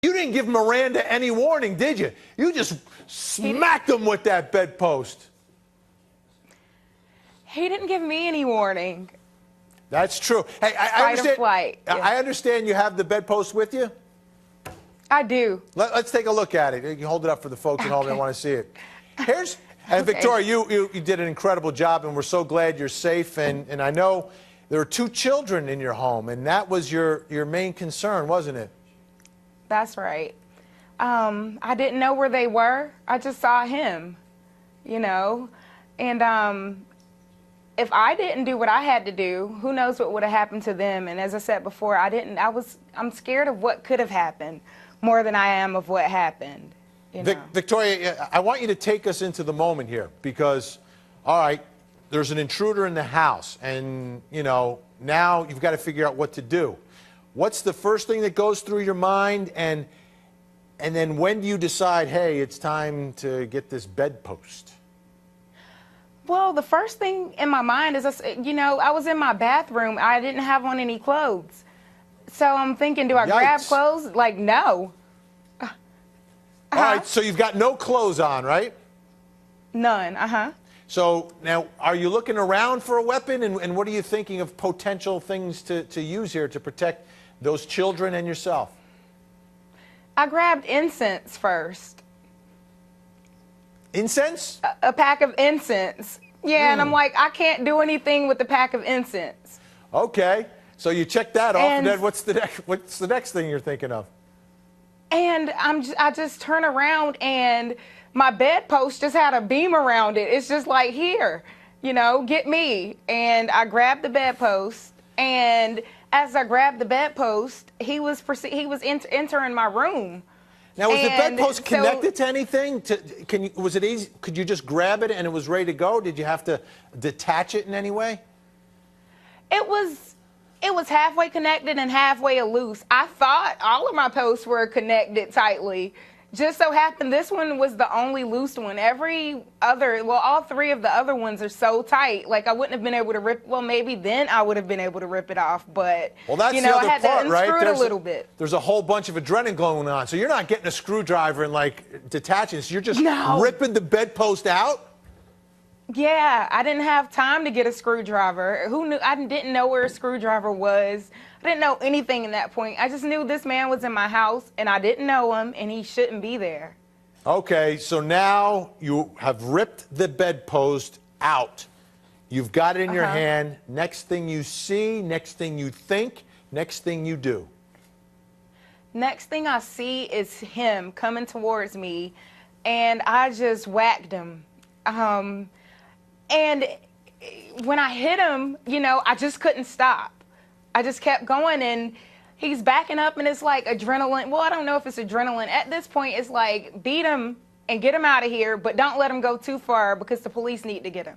You didn't give Miranda any warning, did you? You just smacked him with that bedpost. He didn't give me any warning. That's true. Hey, I understand. Flight. Yeah. I understand you have the bedpost with you. I do. Let's take a look at it. You can hold it up for the folks at home that want to see it. And Victoria, you did an incredible job, and we're so glad you're safe. And I know there are 2 children in your home, and that was your main concern, wasn't it? That's right. I didn't know where they were. I just saw him, you know. And if I didn't do what I had to do, who knows what would have happened to them. And as I said before, I'm scared of what could have happened more than I am of what happened. You know? Victoria, I want you to take us into the moment here because, all right, there's an intruder in the house, and, you know, now you've got to figure out what to do. What's the first thing that goes through your mind, and then when do you decide, hey, it's time to get this bedpost? Well, the first thing in my mind is, you know, I was in my bathroom. I didn't have on any clothes. So I'm thinking, do I grab clothes? Like, no. All right, so you've got no clothes on, right? None, So now, are you looking around for a weapon, and what are you thinking of potential things to use here to protect those children and yourself? I grabbed incense first. Incense? A pack of incense. Yeah, and I'm like, I can't do anything with a pack of incense. Okay, so you check that off, and then what's the next thing you're thinking of? And I just turn around, and my bedpost just had a beam around it. It's just like, here, you know, get me. And I grabbed the bedpost, and as I grabbed the bedpost, he was entering my room. Now, was the bedpost connected to anything? Was it easy? Could you just grab it and it was ready to go? Did you have to detach it in any way? It was halfway connected and halfway loose. I thought all of my posts were connected tightly. Just so happened this one was the only loose one. All 3 of the other ones are so tight. Like, I wouldn't have been able to rip. Well, maybe then I would have been able to rip it off. But, that's you know, the other I had part, to right? unscrew it a little bit. There's a whole bunch of adrenaline going on. So you're not getting a screwdriver and, like, detaching. So you're just ripping the bedpost out? Yeah, I didn't have time to get a screwdriver. Who knew? I didn't know where a screwdriver was. I didn't know anything at that point. I just knew this man was in my house, and I didn't know him, and he shouldn't be there. Okay, so now you have ripped the bedpost out. You've got it in your hand. Next thing you see, next thing you think, next thing you do. Next thing I see is him coming towards me, and I just whacked him. And when I hit him, you know, I just couldn't stop. I just kept going, and he's backing up, and it's like adrenaline. Well, I don't know if it's adrenaline. At this point, it's like, beat him and get him out of here, but don't let him go too far because the police need to get him.